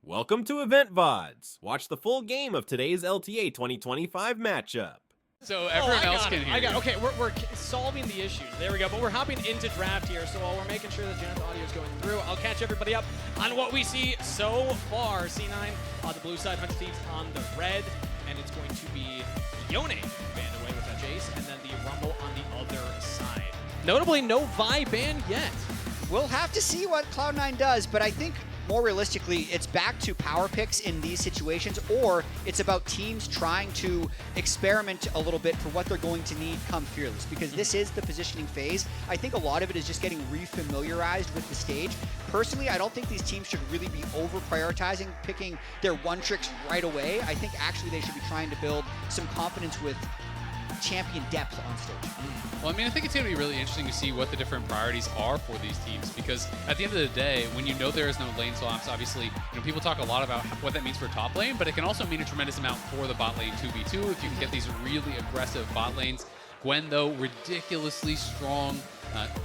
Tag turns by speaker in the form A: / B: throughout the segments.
A: Welcome to Loleventvods. Watch the full game of today's LTA 2025 matchup.
B: So everyone else can hear you.
C: Okay, we're solving the issues. There we go. But we're hopping into draft here, so while we're making sure that Jen's audio is going through, I'll catch everybody up on what we see so far. C9 on the blue side, 100 Thieves on the red, and it's going to be Yone banned away with that Jace, and then the Rumble on the other side. Notably, no Vi ban yet.
D: We'll have to see what Cloud9 does, but I think more realistically, it's back to power picks in these situations, or it's about teams trying to experiment a little bit for what they're going to need come Fearless, because this is the positioning phase. I think a lot of it is just getting refamiliarized with the stage. Personally, I don't think these teams should really be over-prioritizing picking their one tricks right away. I think actually they should be trying to build some confidence with champion depth on stage.
B: Well, I mean, I think it's going to be really interesting to see what the different priorities are for these teams, because at the end of the day, when you know there is no lane swaps, obviously, people talk a lot about what that means for top lane, but it can also mean a tremendous amount for the bot lane 2v2 if you can get these really aggressive bot lanes. Gwen, though, ridiculously strong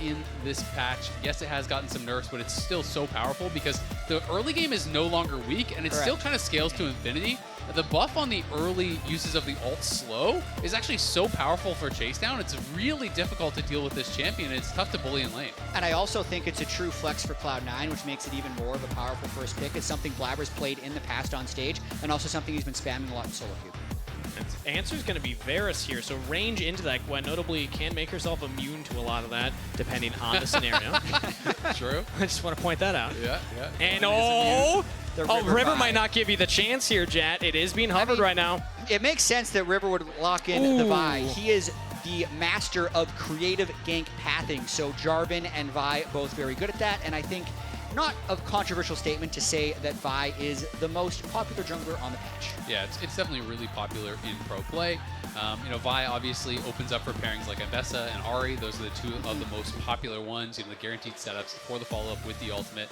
B: in this patch. Yes, it has gotten some nerfs, but it's still so powerful because the early game is no longer weak, and it still kind of scales to infinity. The buff on the early uses of the ult slow is actually so powerful for chase down. It's really difficult to deal with this champion, and it's tough to bully in lane.
D: And I also think it's a true flex for Cloud9, which makes it even more of a powerful first pick. It's something Blabber's played in the past on stage, and also something he's been spamming a lot in solo queue.
C: Answer is going to be Varus here, so range into that. Gwen notably can make herself immune to a lot of that, depending on the scenario.
B: True.
C: I just want to point that out.
B: Yeah.
C: And River
D: Vi
C: might not give you the chance here, Jat. It is being hovered right now.
D: It makes sense that River would lock in the Vi. He is the master of creative gank pathing, so Jarvan and Vi both very good at that, and I think not a controversial statement to say that Vi is the most popular jungler on the patch.
B: Yeah, it's definitely really popular in pro play. Vi obviously opens up for pairings like Ambessa and Ahri. Those are the two of the most popular ones, the guaranteed setups for the follow-up with the ultimate.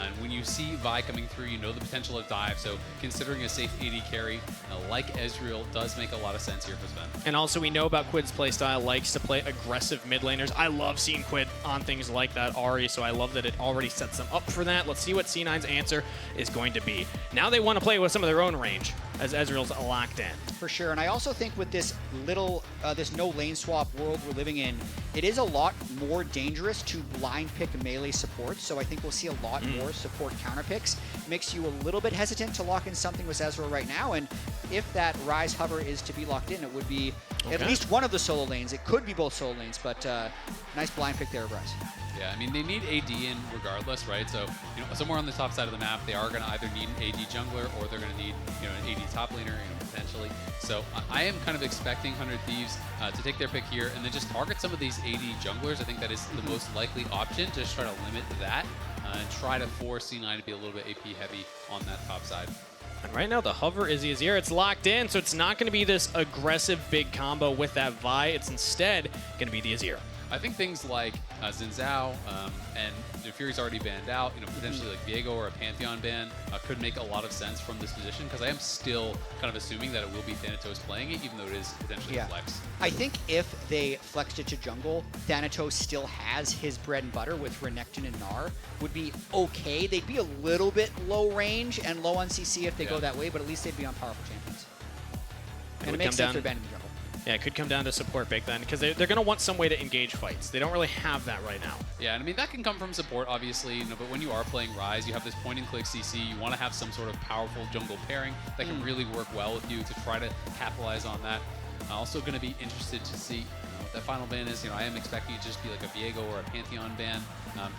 B: And when you see Vi coming through, you know the potential of dive, so considering a safe AD carry like Ezreal does make a lot of sense here for Sven.
C: And also we know about Quid's playstyle, likes to play aggressive mid laners. I love seeing Quid on things like that Ahri, so I love that it already sets them up for that. Let's see what C9's answer is going to be. Now they want to play with some of their own range, as Ezreal's locked in.
D: For sure, and I also think with this this no lane swap world we're living in, it is a lot more dangerous to blind pick melee support, so I think we'll see a lot more support counter picks. Makes you a little bit hesitant to lock in something with Ezreal right now, and if that Rise hover is to be locked in, it would be at least one of the solo lanes. It could be both solo lanes, but nice blind pick there of Rise.
B: Yeah, I mean, they need AD in regardless, right? So, somewhere on the top side of the map, they are going to either need an AD jungler or they're going to need, an AD top laner, potentially. So, I am kind of expecting 100 Thieves to take their pick here and then just target some of these AD junglers. I think that is the most likely option, to just try to limit that and try to force C9 to be a little bit AP heavy on that top side.
C: And right now the hover is the Azir. It's locked in, so it's not going to be this aggressive big combo with that Vi. It's instead going to be the Azir.
B: I think things like Xin Zhao and Fury's already banned out, potentially like Viego or a Pantheon ban could make a lot of sense from this position, because I am still kind of assuming that it will be Thanatos playing it, even though it is potentially a flex.
D: I think if they flexed it to jungle, Thanatos still has his bread and butter with Renekton and Gnar, would be okay. They'd be a little bit low range and low on CC if they go that way, but at least they'd be on powerful champions. And it makes sense for banning the jungle.
C: Yeah, it could come down to support big then, because they're going to want some way to engage fights. They don't really have that right now.
B: Yeah, and I mean, that can come from support, obviously, but when you are playing Rise, you have this point-and-click CC. You want to have some sort of powerful jungle pairing that can really work well with you to try to capitalize on that. Also going to be interested to see what that final ban is. I am expecting it to just be like a Viego or a Pantheon ban,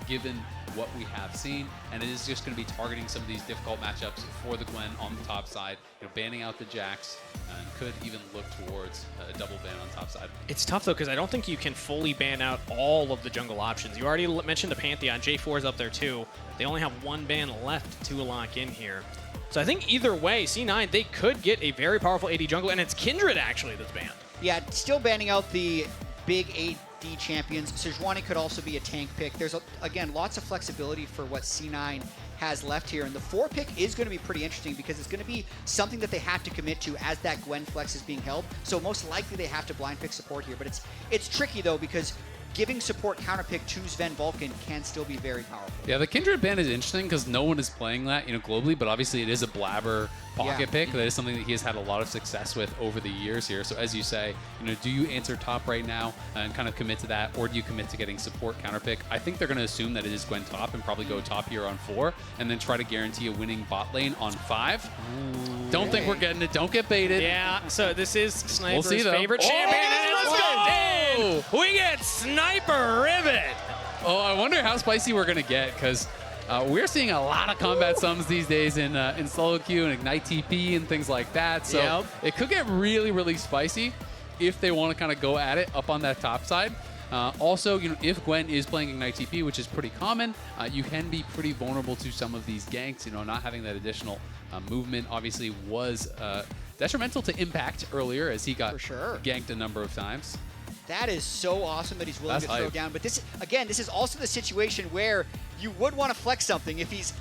B: given what we have seen, and it is just going to be targeting some of these difficult matchups for the Gwen on the top side, banning out the Jax, and could even look towards a double ban on top side.
C: It's tough though, because I don't think you can fully ban out all of the jungle options. You already mentioned the Pantheon. J4 is up there too. They only have one ban left to lock in here. So I think either way, C9, they could get a very powerful AD jungle, and it's Kindred actually that's banned.
D: Yeah, still banning out the big AD champions. Sejuani could also be a tank pick. There's, again, lots of flexibility for what C9 has left here. And the 4 pick is going to be pretty interesting, because it's going to be something that they have to commit to as that Gwen flex is being held. So most likely they have to blind pick support here. But it's tricky, though, because giving support counter pick to Sven Vulcan can still be very powerful.
B: Yeah, the Kindred ban is interesting because no one is playing that, globally, but obviously it is a Blabber pocket pick. That is something that he has had a lot of success with over the years here. So as you say, do you answer top right now and kind of commit to that, or do you commit to getting support counter pick? I think they're going to assume that it is Gwen top and probably go top here on 4, and then try to guarantee a winning bot lane on 5. Ooh, don't think we're getting it. Don't get baited.
C: Yeah, so this is Sniper's
B: We'll see,
C: favorite champion, and let's go! And we get Sniper Rivet.
B: Oh, I wonder how spicy we're going to get, because we're seeing a lot of combat sums these days in solo queue and Ignite TP and things like that. So it could get really, really spicy if they want to kind of go at it up on that top side. Also, if Gwen is playing Ignite TP, which is pretty common, you can be pretty vulnerable to some of these ganks. Not having that additional movement obviously was detrimental to Impact earlier, as he got ganked a number of times.
D: That is so awesome that he's willing to throw down. But this is also the situation where you would want to flex something. If he's,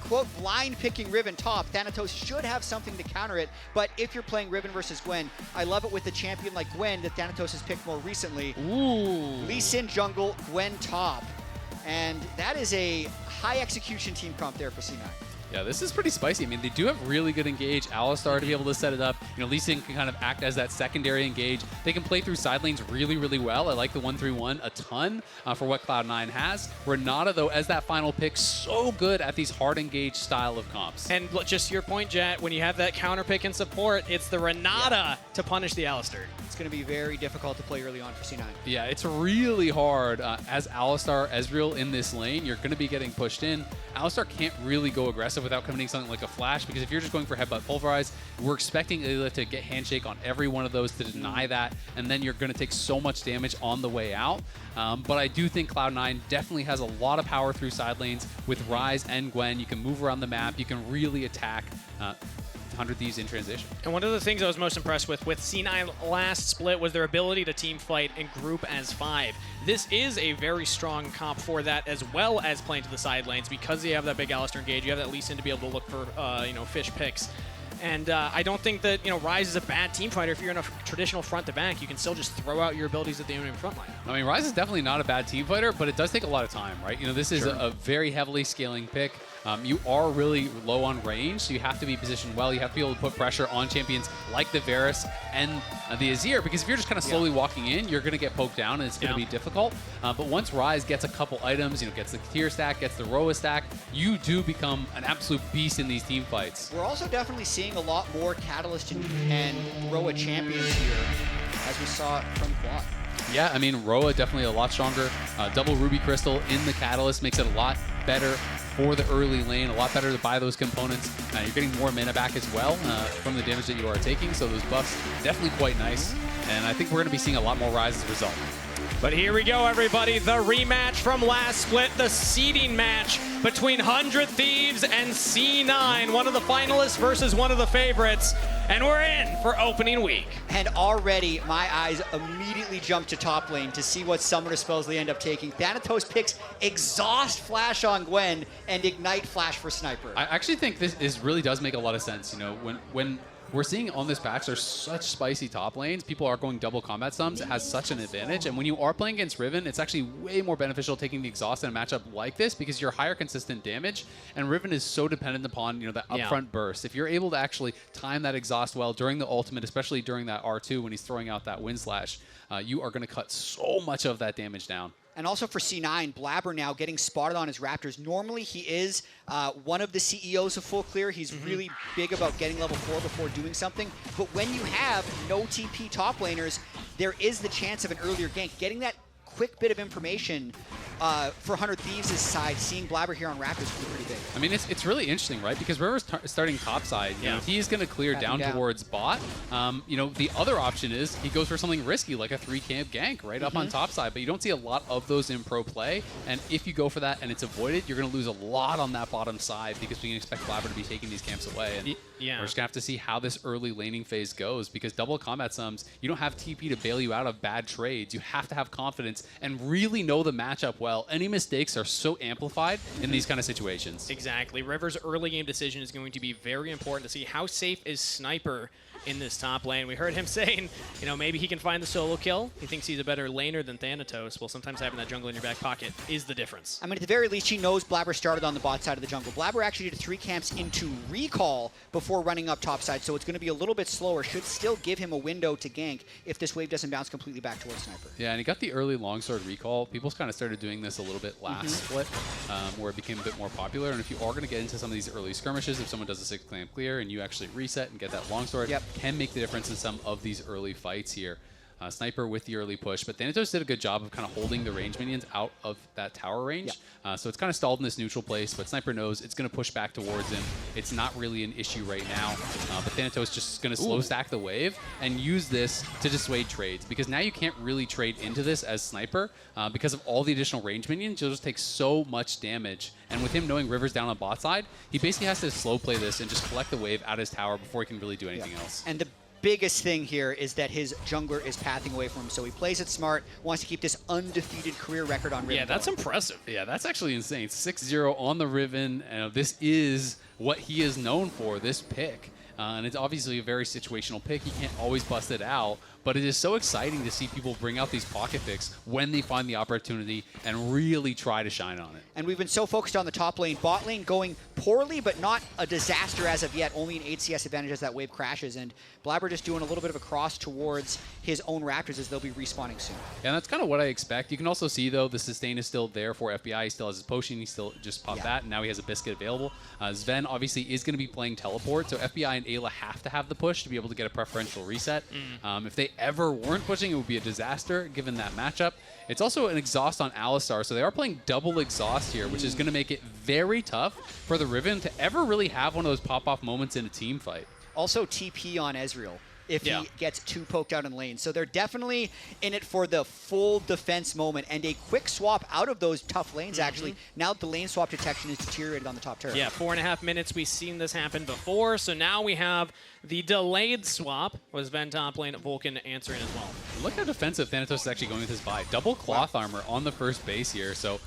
D: quote, blind picking Riven top, Thanatos should have something to counter it. But if you're playing Riven versus Gwen, I love it with a champion like Gwen that Thanatos has picked more recently.
B: Ooh.
D: Lee Sin jungle, Gwen top. And that is a high execution team comp there for C9.
B: Yeah, this is pretty spicy. I mean, they do have really good engage. Alistar to be able to set it up. Lee Sin can kind of act as that secondary engage. They can play through side lanes really, really well. I like the 1-3-1 a ton for what Cloud9 has. Renata, though, as that final pick, so good at these hard engage style of comps.
C: And just your point, Jet, when you have that counter pick and support, it's the Renata to punish the Alistar.
D: It's going to be very difficult to play early on for C9.
B: Yeah, it's really hard. As Alistar, Ezreal in this lane, you're going to be getting pushed in. Alistar can't really go aggressive without committing something like a flash, because if you're just going for headbutt pulverize, we're expecting Ayla to get handshake on every one of those to deny that, and then you're going to take so much damage on the way out. But I do think Cloud9 definitely has a lot of power through side lanes with Ryze and Gwen. You can move around the map. You can really attack 100 Thieves in transition.
C: And one of the things I was most impressed with C9 last split was their ability to team fight and group as 5. This is a very strong comp for that, as well as playing to the side lanes, because you have that big Alistar engage. You have that Lee Sin to be able to look for fish picks. And I don't think that Ryze is a bad team fighter. If you're in a traditional front to back, you can still just throw out your abilities at the enemy front line.
B: I mean, Ryze is definitely not a bad team fighter, but it does take a lot of time, right? This is a very heavily scaling pick. You are really low on range, so you have to be positioned well. You have to be able to put pressure on champions like the Varus and the Azir, because if you're just kind of slowly walking in, you're going to get poked down, and it's going to be difficult. But once Ryze gets a couple items, gets the tier stack, gets the Roa stack, you do become an absolute beast in these team fights.
D: We're also definitely seeing a lot more Catalyst and Roa champions here, as we saw from Quad.
B: Yeah, I mean, Roa definitely a lot stronger. Double Ruby Crystal in the Catalyst makes it a lot better for the early lane, a lot better to buy those components. You're getting more mana back as well from the damage that you are taking, so those buffs definitely quite nice. And I think we're going to be seeing a lot more Ryze as a result.
C: But here we go, everybody. The rematch from last split, the seeding match between 100 Thieves and C9. One of the finalists versus one of the favorites. And we're in for opening week.
D: And already, my eyes immediately jump to top lane to see what summoner spells they end up taking. Thanatos picks Exhaust Flash on Gwen and Ignite Flash for Sniper.
B: I actually think this really does make a lot of sense. When we're seeing on this patch, there's such spicy top lanes. People are going double combat sums. It has such an advantage. And when you are playing against Riven, it's actually way more beneficial taking the exhaust in a matchup like this, because you're higher consistent damage. And Riven is so dependent upon that upfront burst. If you're able to actually time that exhaust well during the ultimate, especially during that R2 when he's throwing out that wind slash, you are going to cut so much of that damage down.
D: And also for C9, Blabber now getting spotted on his Raptors. Normally he is one of the CEOs of Full Clear. He's really big about getting level 4 before doing something. But when you have no TP top laners, there is the chance of an earlier gank. Getting that quick bit of information for 100 Thieves' side, seeing Blabber here on Raptors would be pretty big.
B: I mean, it's really interesting, right? Because River's starting top side. He's going to clear down towards bot. The other option is he goes for something risky, like a 3-camp gank right up on top side. But you don't see a lot of those in pro play. And if you go for that and it's avoided, you're going to lose a lot on that bottom side, because we can expect Blabber to be taking these camps away. And we're just going to have to see how this early laning phase goes, because double combat sums, you don't have TP to bail you out of bad trades. You have to have confidence and really know the matchup well. well. Any mistakes are so amplified in these kind of situations.
C: Exactly. River's early game decision is going to be very important to see how safe is Sniper in this top lane. We heard him saying, maybe he can find the solo kill. He thinks he's a better laner than Thanatos. Well, sometimes having that jungle in your back pocket is the difference.
D: I mean, at the very least, he knows Blabber started on the bot side of the jungle. Blabber actually did 3 camps into recall before running up top side, so it's going to be a little bit slower. Should still give him a window to gank if this wave doesn't bounce completely back towards Sniper.
B: Yeah, and he got the early longsword recall. People kind of started doing this a little bit last split, where it became a bit more popular. And if you are going to get into some of these early skirmishes, if someone does a 6 clamp clear and you actually reset and get that longsword, can make the difference in some of these early fights here. Sniper with the early push, but Thanatos did a good job of kind of holding the range minions out of that tower range. So it's kind of stalled in this neutral place, but Sniper knows it's going to push back towards him. It's not really an issue right now, but Thanatos just going to slow stack the wave and use this to dissuade trades, because now you can't really trade into this as Sniper because of all the additional range minions. You'll just take so much damage, and with him knowing River's down on bot side, he basically has to slow play this and just collect the wave out of his tower before he can really do anything else.
D: And the biggest thing here is that his jungler is pathing away from him, so he plays it smart, wants to keep this undefeated career record on Riven.
C: Yeah, that's impressive.
B: Yeah, that's actually insane. 6-0 on the Riven. This is what he is known for, this pick. And it's obviously a very situational pick. He can't always bust it out, but it is so exciting to see people bring out these pocket picks when they find the opportunity and really try to shine on it.
D: And we've been so focused on the top lane. Bot lane going poorly, but not a disaster as of yet. Only an 8 CS advantage as that wave crashes. And Blabber just doing a little bit of a cross towards his own Raptors as they'll be respawning soon.
B: And that's kind of what I expect. You can also see, though, the sustain is still there for FBI. He still has his potion. He still just popped that, and now he has a biscuit available. Sven obviously is going to be playing teleport, so FBI and Ayla have to have the push to be able to get a preferential reset. If they ever weren't pushing, it would be a disaster given that matchup. It's also an exhaust on Alistar, so they are playing double exhaust here, which is going to make it very tough for the Riven to ever really have one of those pop-off moments in a team fight.
D: Also TP on Ezreal if he gets too poked out in lane. So they're definitely in it for the full defense moment, and a quick swap out of those tough lanes, actually, now that the lane swap detection is deteriorated on the top turret.
C: Yeah, 4.5 minutes. We've seen this happen before, so now we have the delayed swap. Was Ven top lane, Vulcan answering as well.
B: Look how defensive Thanatos is actually going with his buy. Double cloth armor on the first base here, so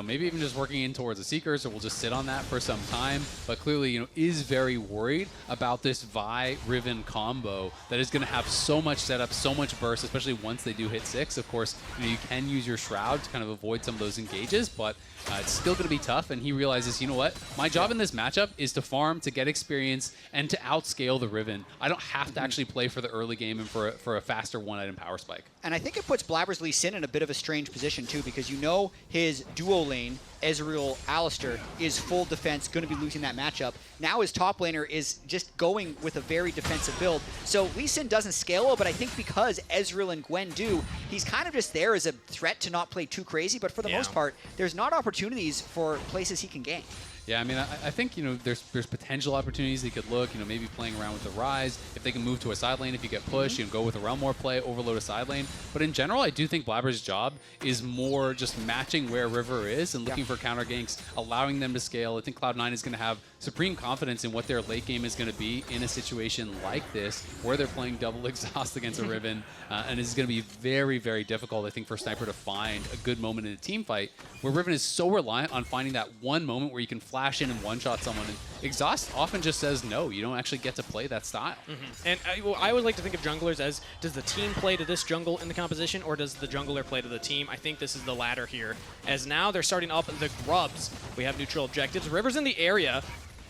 B: maybe even just working in towards the Seekers, or we'll just sit on that for some time. But clearly, is very worried about this Vi-Riven combo that is going to have so much setup, so much burst, especially once they do hit 6. Of course, you can use your Shroud to kind of avoid some of those engages, but it's still going to be tough. And he realizes, you know what? My job in this matchup is to farm, to get experience, and to outscale the Riven. I don't have to actually play for the early game and for a faster one-item power spike.
D: And I think it puts Blabber's Lee Sin in a bit of a strange position, too, because his duo lane, Ezreal, Alistar, is full defense, going to be losing that matchup. Now his top laner is just going with a very defensive build. So Lee Sin doesn't scale well, but I think because Ezreal and Gwen do, he's kind of just there as a threat to not play too crazy, but for the most part, there's not opportunities for places he can gain.
B: Yeah, I mean, I think, there's potential opportunities they could look, maybe playing around with the Rise. If they can move to a side lane, if you get pushed, go with a realm war play, overload a side lane. But in general, I do think Blabber's job is more just matching where River is and looking for counter ganks, allowing them to scale. I think Cloud9 is going to have supreme confidence in what their late game is going to be in a situation like this, where they're playing double exhaust against a Riven. And it's going to be very, very difficult, I think, for Sniper to find a good moment in a team fight, where Riven is so reliant on finding that one moment where you can flash in and one-shot someone. And Exhaust often just says no. You don't actually get to play that style.
C: And I would like to think of junglers as, does the team play to this jungle in the composition, or does the jungler play to the team? I think this is the latter here, as now they're starting up the grubs. We have neutral objectives. River's in the area,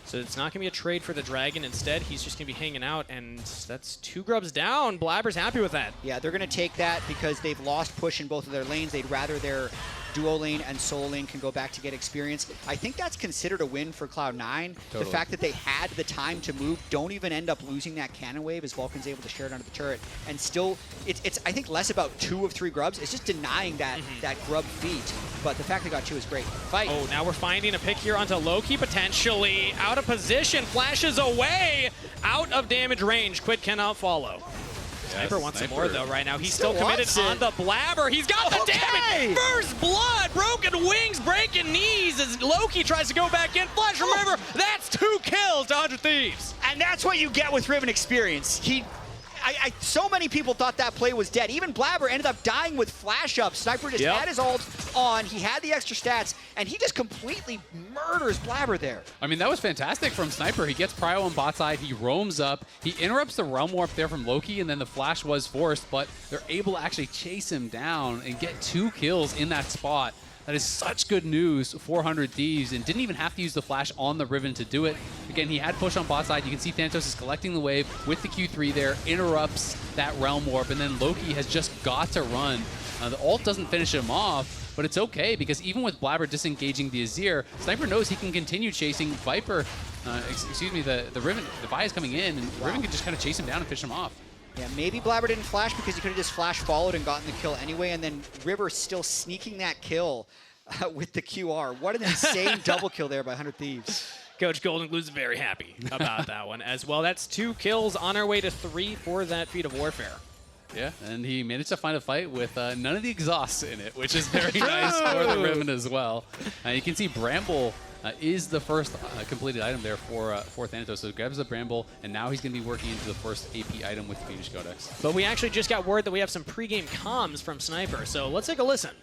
C: so it's not going to be a trade for the dragon. Instead, he's just going to be hanging out, and that's 2 grubs down. Blabber's happy with that. Yeah,
D: they're going to take that because they've lost push in both of their lanes. They'd rather their duo lane and solo lane can go back to get experience. I think that's considered a win for Cloud9. The fact that they had the time to move, don't even end up losing that cannon wave as Vulcan's able to share it onto the turret. And still, it's I think less about 2 of 3 grubs. It's just denying that that grub feat. But the fact they got 2 is great. Fight.
C: Oh, now we're finding a pick here onto Loki, potentially. Out of position, flashes away, out of damage range. Quid cannot follow. Sniper wants some more, though, right now. He's still committed on the Blabber. He's got the damage. First blood, broken wings, breaking knees as Loki tries to go back in. Flash from River. That's 2 kills to 100 Thieves.
D: And that's what you get with Riven experience. So many people thought that play was dead. Even Blabber ended up dying with flash up. Sniper just had his ult on. He had the extra stats, and he just completely murders Blabber there.
B: I mean, that was fantastic from Sniper. He gets Prio on bot side. He roams up. He interrupts the realm warp there from Loki, and then the flash was forced, but they're able to actually chase him down and get 2 kills in that spot. That is such good news for 100 Thieves, and didn't even have to use the flash on the Riven to do it. Again, he had push on bot side. You can see Thanatos is collecting the wave with the Q3 there, interrupts that realm warp, and then Loki has just got to run. The ult doesn't finish him off, but it's okay because even with Blabber disengaging the Azir, Sniper knows he can continue chasing Viper. Excuse me, the Riven, the Vi is coming in, and Riven can just kind of chase him down and finish him off.
D: Yeah, maybe Blabber didn't flash because he could have just flash followed and gotten the kill anyway, and then River still sneaking that kill with the QR. What an insane double kill there by 100 Thieves.
C: Coach Golden Glue's very happy about that one as well. That's 2 kills on our way to 3 for that feat of warfare.
B: Yeah, and he managed to find a fight with none of the exhausts in it, which is very nice for the Riven as well. You can see Bramble is the first completed item there for Thanatos. So grabs the Bramble, and now he's going to be working into the first AP item with the Fiendish Codex.
C: But we actually just got word that we have some pregame comms from Sniper, so let's take a listen.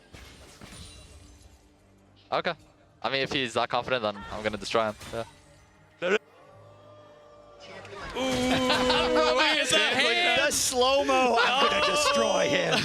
E: Okay. I mean, if he's that confident, then I'm going to destroy him. Yeah.
D: The slow-mo, I'm going to destroy him.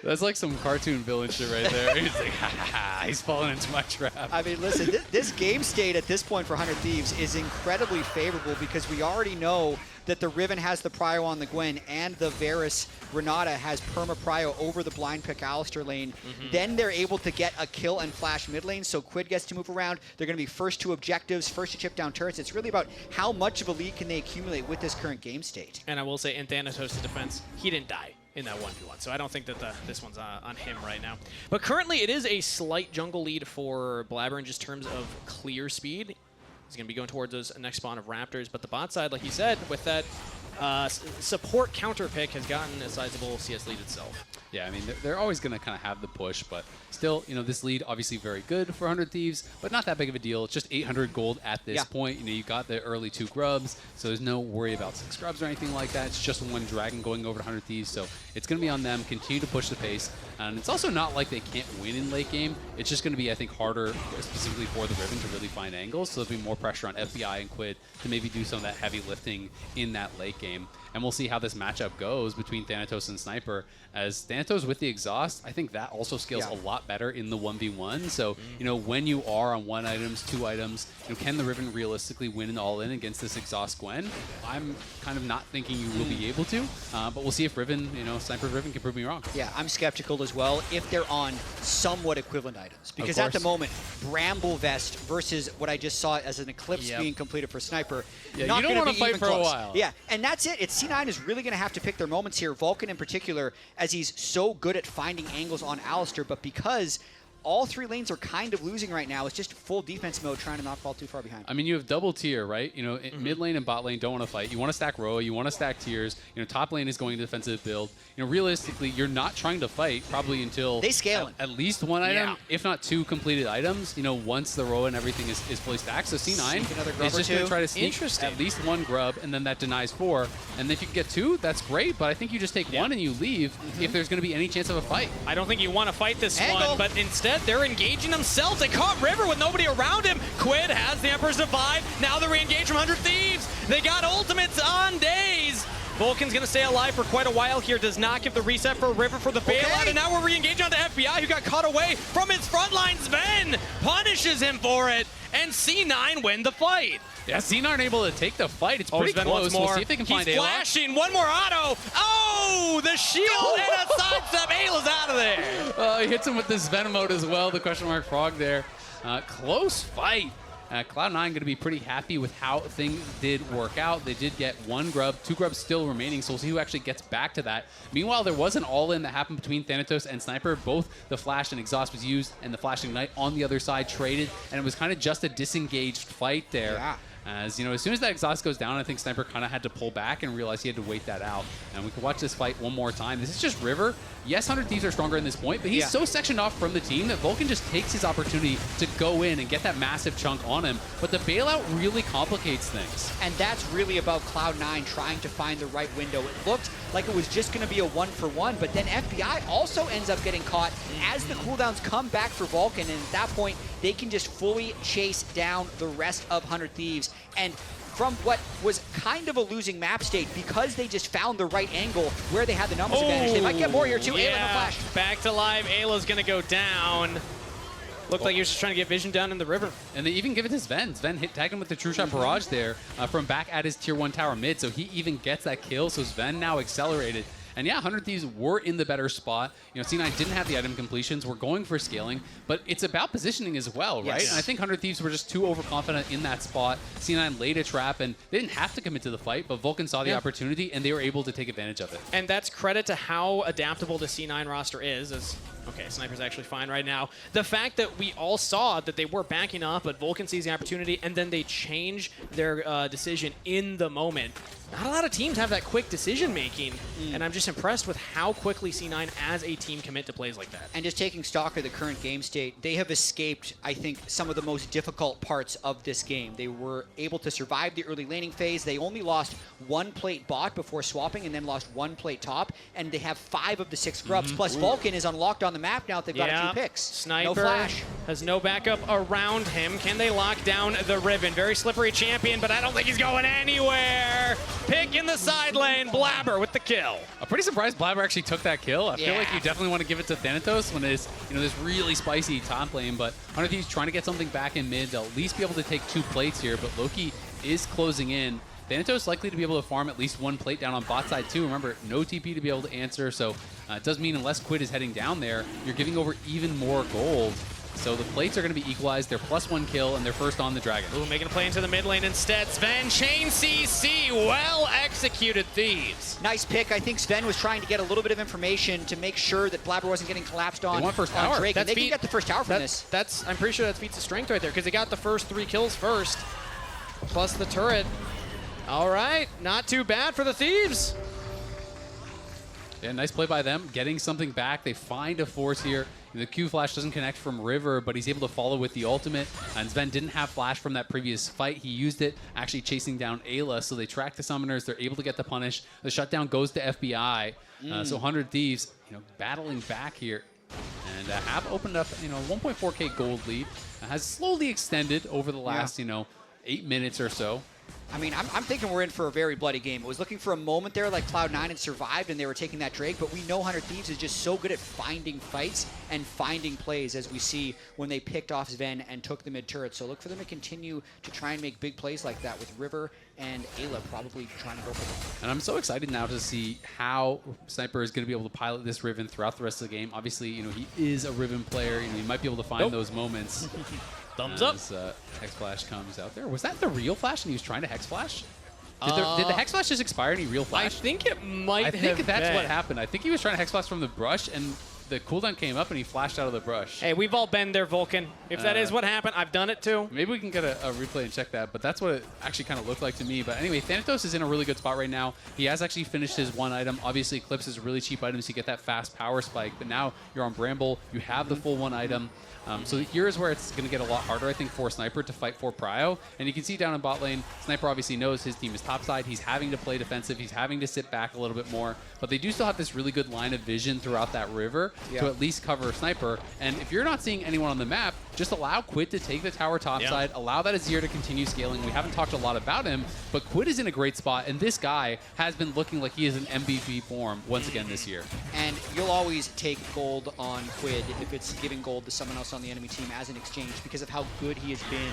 B: That's like some cartoon villain shit right there. He's like, ha ha ha, he's falling into my trap.
D: I mean, listen, this game state at this point for 100 Thieves is incredibly favorable because we already know that the Riven has the Prio on the Gwen and the Varus Renata has perma Prio over the blind pick Alistar lane. Then they're able to get a kill and flash mid lane, so Quid gets to move around. They're going to be first to objectives, first to chip down turrets. It's really about how much of a lead can they accumulate with this current game state.
C: And I will say, in Thanatos' defense, he didn't die in that 1v1, so I don't think that this one's on him right now. But currently, it is a slight jungle lead for Blabber in just terms of clear speed. He's going to be going towards those next spawn of Raptors, but the bot side, like you said, with that support counter pick has gotten a sizable CS lead itself.
B: Yeah, I mean, they're always going to kind of have the push, but still, you know, this lead obviously very good for 100 Thieves, but not that big of a deal. It's just 800 gold at this point. You know, you got the early 2 grubs, so there's no worry about 6 grubs or anything like that. It's just 1 dragon going over to 100 Thieves, so it's going to be on them. Continue to push the pace, and it's also not like they can't win in late game. It's just going to be, I think, harder specifically for the Riven to really find angles, so there'll be more pressure on FBI and Quid to maybe do some of that heavy lifting in that late game. And we'll see how this matchup goes between Thanatos and Sniper. As Thanatos with the exhaust, I think that also scales a lot better in the 1v1. So, you know, when you are on 1 items, 2 items, you know, can the Riven realistically win an all-in against this exhaust Gwen? I'm kind of not thinking you will be able to, but we'll see if Riven, you know, Sniper Riven can prove me wrong.
D: Yeah, I'm skeptical as well if they're on somewhat equivalent items. Because at the moment, Bramble Vest versus what I just saw as an Eclipse being completed for Sniper, not
B: you don't want to fight
D: even
B: for
D: close.
B: a while.
D: Yeah, and that's it. C9 is really going to have to pick their moments here. Vulcan in particular, as he's so good at finding angles on Alistar, but because all 3 lanes are kind of losing right now, it's just full defense mode trying to not fall too far behind.
B: I mean, you have double tier, right? You know, mid lane and bot lane don't want to fight. You want to stack Roa, you want to stack tiers. You know, top lane is going to defensive build. You know, realistically, you're not trying to fight probably until
D: they scale
B: at least 1 item, if not 2 completed items. You know, once the Roa and everything is fully stacked. So C9 is just going to try to sneak at least 1 grub, and then that denies 4. And if you can get 2, that's great. But I think you just take 1 and you leave if there's going to be any chance of a fight.
C: I don't think you want to fight this one, but instead they're engaging themselves. They caught River with nobody around him. Quid has the Emperor's Divide. Now they're re-engaged from 100 Thieves. They got ultimates on days. Vulcan's going to stay alive for quite a while here. Does not give the reset for River for the bailout. And now we're re-engaging onto FBI, who got caught away from his front line. Sven punishes him for it. And C9 win the fight.
B: Yeah, C9 aren't able to take the fight. It's pretty close. We'll see if they can find Ayla.
C: He's flashing. One more auto. Oh, the shield and a sidestep. Ayla's out of there.
B: He hits him with this Venom mode as well, the question mark frog there. Close fight. Cloud9 going to be pretty happy with how things did work out. They did get 1 grub, 2 grubs still remaining, so we'll see who actually gets back to that. Meanwhile, there was an all-in that happened between Thanatos and Sniper. Both the flash and exhaust was used, and the flash and ignite on the other side traded, and it was kind of just a disengaged fight there. As you know, as soon as that exhaust goes down, I think Sniper kind of had to pull back and realize he had to wait that out. And we can watch this fight one more time. This is just River. Yes, 100 Thieves are stronger in this point, but he's so sectioned off from the team that Vulcan just takes his opportunity to go in and get that massive chunk on him. But the bailout really complicates things.
D: And that's really about Cloud9 trying to find the right window. It looked like it was just going to be a 1-for-1, but then FBI also ends up getting caught as the cooldowns come back for Vulcan, and at that point, they can just fully chase down the rest of 100 Thieves. And from what was kind of a losing map state, because they just found the right angle where they had the numbers advantage, they might get more here too. Ayla in the flash.
C: Back to live. Ayla's going to go down. Looked like he was just trying to get vision down in the river.
B: And they even give it to Sven. Sven tagged him with the True Shot Barrage there from back at his tier 1 tower mid, so he even gets that kill. So Sven now accelerated. And yeah, 100 Thieves were in the better spot. You know, C9 didn't have the item completions. We're going for scaling, but it's about positioning as well, right?
D: Yes.
B: And I think 100 Thieves were just too overconfident in that spot. C9 laid a trap, and they didn't have to commit to the fight, but Vulcan saw the opportunity, and they were able to take advantage of it.
C: And that's credit to how adaptable the C9 roster is. Okay, Sniper's actually fine right now. The fact that we all saw that they were backing up, but Vulcan sees the opportunity, and then they change their decision in the moment. Not a lot of teams have that quick decision-making, and I'm just impressed with how quickly C9 as a team commit to plays like that.
D: And just taking stock of the current game state, they have escaped, I think, some of the most difficult parts of this game. They were able to survive the early laning phase. They only lost 1 plate bot before swapping and then lost 1 plate top, and they have 5 of the 6 grubs. Plus, Vulcan is unlocked on the map now. They've got a few picks.
C: Sniper
D: no flash.
C: has no backup around him. Can they lock down the Riven? Very slippery champion, but I don't think he's going anywhere. Pick in the side lane. Blabber with the kill.
B: I'm pretty surprised Blabber actually took that kill. I feel like you definitely want to give it to Thanatos when it's, you know, this really spicy top lane, but 100 Thieves trying to get something back in mid. They'll at least be able to take 2 plates here, but Loki is closing in. Thanatos likely to be able to farm at least 1 plate down on bot side too. Remember, no TP to be able to answer, so it does mean unless Quid is heading down there, you're giving over even more gold. So the plates are going to be equalized. They're +1 kill, and they're first on the Dragon.
C: Ooh, making a play into the mid lane instead. Sven, chain CC, well executed Thieves.
D: Nice pick. I think Sven was trying to get a little bit of information to make sure that Blabber wasn't getting collapsed on,
B: They want first tower.
D: Drake. And they
C: That's
D: can get the first tower from this.
C: I'm pretty sure that's feats of strength right there, because they got the first 3 kills first, plus the turret. All right, not too bad for the Thieves.
B: Yeah, nice play by them, getting something back. They find a force here. The Q flash doesn't connect from River, but he's able to follow with the ultimate. And Sven didn't have flash from that previous fight. He used it actually chasing down Ayla, so they track the summoners. They're able to get the punish. The shutdown goes to FBI. So 100 Thieves, you know, battling back here. And have opened up, you know, 1.4K gold lead. Has slowly extended over the last, you know, 8 minutes or so.
D: I mean, I'm thinking we're in for a very bloody game. It was looking for a moment there like Cloud9 had survived and they were taking that Drake, but we know 100 Thieves is just so good at finding fights and finding plays, as we see when they picked off Sven and took the mid turret. So look for them to continue to try and make big plays like that with River and Ayla probably trying to go for them.
B: And I'm so excited now to see how Sniper is going to be able to pilot this Riven throughout the rest of the game. Obviously, you know, he is a Riven player. You know, he might be able to find those moments.
C: Thumbs up.
B: Hex Flash comes out there. Was that the real Flash and he was trying to Hex Flash? Did the Hex Flash just expire and he real Flash?
C: I think it might have
B: I think that's
C: been
B: what happened. I think he was trying to Hex Flash from the brush and the cooldown came up and he flashed out of the brush.
C: Hey, we've all been there, Vulcan. If that is what happened, I've done it too.
B: Maybe we can get a replay and check that, but that's what it actually kind of looked like to me. But anyway, Thanatos is in a really good spot right now. He has actually finished his 1 item. Obviously, Eclipse is really cheap items. You get that fast power spike, but now you're on Bramble. You have the full 1 item. So here is where it's going to get a lot harder, I think, for Sniper to fight for Prio. And you can see down in bot lane, Sniper obviously knows his team is topside. He's having to play defensive. He's having to sit back a little bit more. But they do still have this really good line of vision throughout that river to at least cover Sniper. And if you're not seeing anyone on the map, just allow Quid to take the tower topside. Allow that Azir to continue scaling. We haven't talked a lot about him, but Quid is in a great spot. And this guy has been looking like he is in MVP form once again this year.
D: And you'll always take gold on Quid if it's giving gold to someone else on the enemy team as an exchange because of how good he has been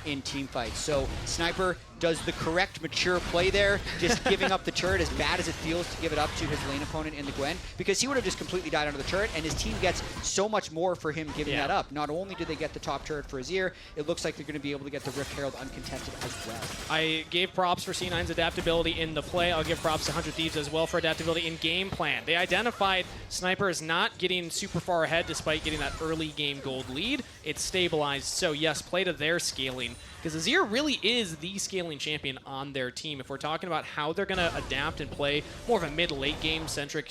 D: in team fights. So Sniper does the correct mature play there, just giving up the turret as bad as it feels to give it up to his lane opponent in the Gwen, because he would have just completely died under the turret, and his team gets so much more for him giving that up. Not only do they get the top turret for Azir, it looks like they're going to be able to get the Rift Herald uncontested as well.
C: I gave props for C9's adaptability in the play. I'll give props to 100 Thieves as well for adaptability in game plan. They identified Sniper as not getting super far ahead despite getting that early game gold lead. It's stabilized, so yes, play to their scaling. because Azir really is the scaling champion on their team. If we're talking about how they're going to adapt and play more of a mid-late game-centric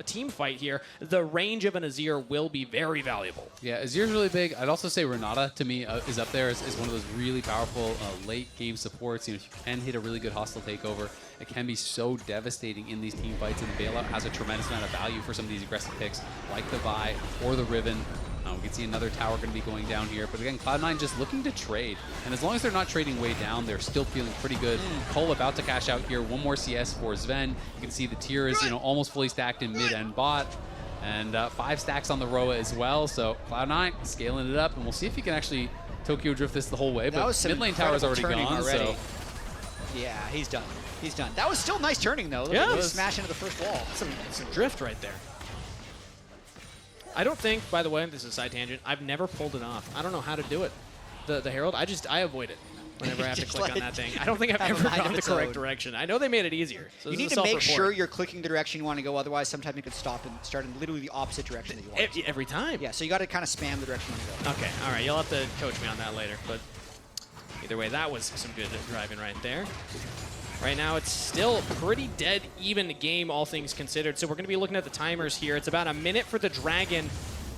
C: team fight here, the range of an Azir will be very valuable.
B: Yeah, Azir's really big. I'd also say Renata, to me, is up there as one of those really powerful late-game supports. You know, if you can hit a really good hostile takeover, it can be so devastating in these team fights, and Bailout has a tremendous amount of value for some of these aggressive picks, like the Vi or the Riven. We can see another tower going to be going down here. But again, Cloud9 just looking to trade. And as long as they're not trading way down, they're still feeling pretty good. Cole about to cash out here. One more CS for Sven. You can see the tier is almost fully stacked in mid and bot. And 5 stacks on the Roa as well. So Cloud9 scaling it up. And we'll see if he can actually Tokyo drift this the whole way. But mid lane tower is already gone. So.
D: Yeah, he's done. He's done. That was still nice turning, though. Look
C: Yeah,
D: at him smash into the first wall.
C: Some drift right there. I don't think, by the way, this is a side tangent, I've never pulled it off. I don't know how to do it. The Herald, I avoid it whenever I have to click on that thing. I don't think I've ever gone the correct direction. I know they made it easier. So
D: you need to make sure you're clicking the direction you want to go. Otherwise, sometimes you could stop and start in literally the opposite direction that you want.
C: Every time?
D: Yeah, so you got to kind of spam the direction you want to go.
C: Okay, all right. You'll have to coach me on that later. But either way, that was some good driving right there. Right now, it's still a pretty dead even game, all things considered. So we're going to be looking at the timers here. It's about a minute for the Dragon,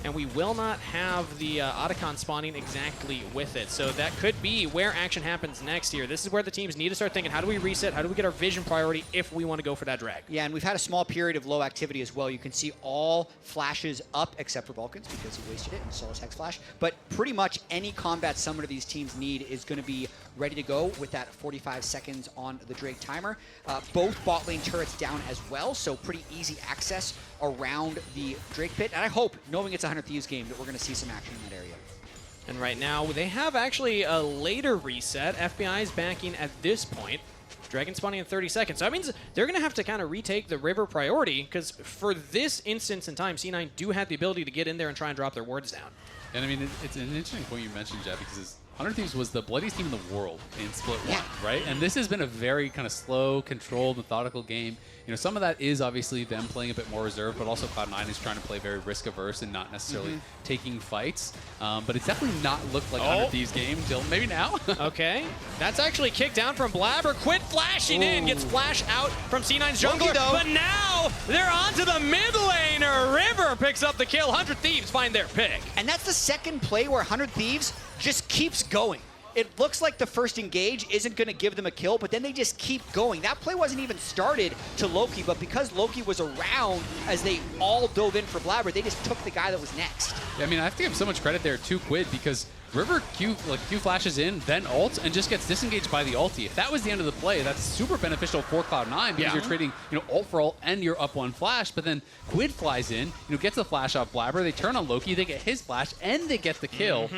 C: and we will not have the Otacon spawning exactly with it. So that could be where action happens next here. This is where the teams need to start thinking, how do we reset? How do we get our vision priority if we want to go for that drag?
D: Yeah, and we've had a small period of low activity as well. You can see all flashes up except for Vulcans because he wasted it and saw his Hex Flash. But pretty much any combat summoner these teams need is going to be ready to go with that 45 seconds on the Drake timer. Both bot lane turrets down as well, so pretty easy access around the Drake pit. And I hope, knowing it's a 100 Thieves game, that we're going to see some action in that area.
C: And right now, they have actually a later reset. FBI is backing at this point. Dragon spawning in 30 seconds. So that means they're going to have to kind of retake the river priority, because for this instance in time, C9 do have the ability to get in there and try and drop their wards down.
B: And I mean, it's an interesting point you mentioned, Jeff, because 100 Thieves was the bloodiest team in the world in Split 1, right? And this has been a very kind of slow, controlled, methodical game. You know, some of that is obviously them playing a bit more reserved, but also Cloud9 is trying to play very risk-averse and not necessarily taking fights. But it's definitely not looked like 100 Thieves game until maybe now.
C: Okay. That's actually kicked down from Blabber. Quit flashing in. Gets flash out from C9's jungler. But now they're onto the mid laner. River picks up the kill. 100 Thieves find their pick.
D: And that's the second play where 100 Thieves just keeps going. It looks like the first engage isn't going to give them a kill, but then they just keep going. That play wasn't even started to Loki, but because Loki was around as they all dove in for Blabber, they just took the guy that was next.
B: Yeah, I mean, I have to give so much credit there to Quid, because River Q flashes in, then ults, and just gets disengaged by the ulti. If that was the end of the play, that's super beneficial for Cloud9 because you're trading, ult for ult and your up one flash. But then Quid flies in, gets the flash off Blabber. They turn on Loki, they get his flash, and they get the kill.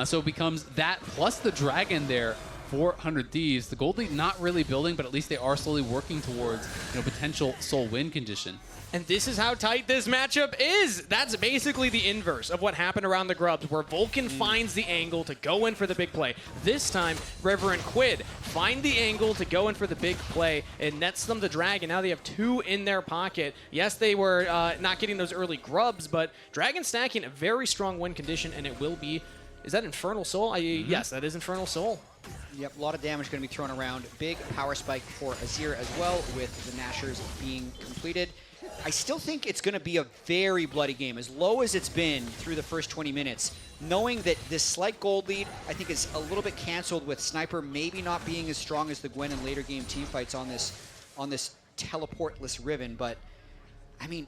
B: So it becomes that plus the dragon there for 100 Thieves. The gold lead not really building, but at least they are slowly working towards potential soul win condition.
C: And this is how tight this matchup is. That's basically the inverse of what happened around the Grubs, where Vulcan finds the angle to go in for the big play. This time, River and Quid find the angle to go in for the big play. It nets them the Dragon. Now they have 2 in their pocket. Yes, they were not getting those early Grubs, but Dragon stacking a very strong win condition, and it will be... Is that Infernal Soul? Yes, that is Infernal Soul.
D: Yep, a lot of damage going to be thrown around. Big power spike for Azir as well, with the Nashers being completed. I still think it's going to be a very bloody game. As low as it's been through the first 20 minutes, knowing that this slight gold lead, I think, is a little bit canceled with Sniper maybe not being as strong as the Gwen and later game team fights on this teleportless Riven. But, I mean,